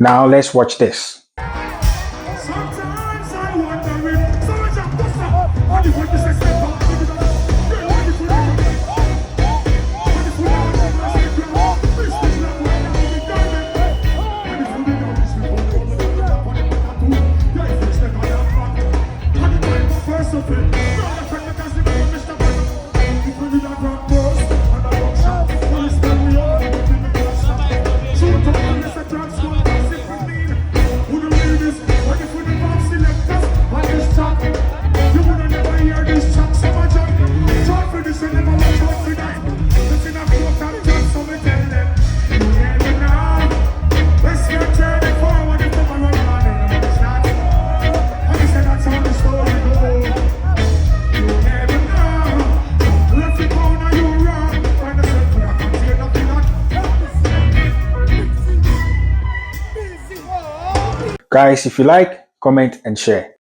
Now let's watch this. Sometimes I wonder if so much of this what if we just step up to the what if we Guys, if you like, comment and share.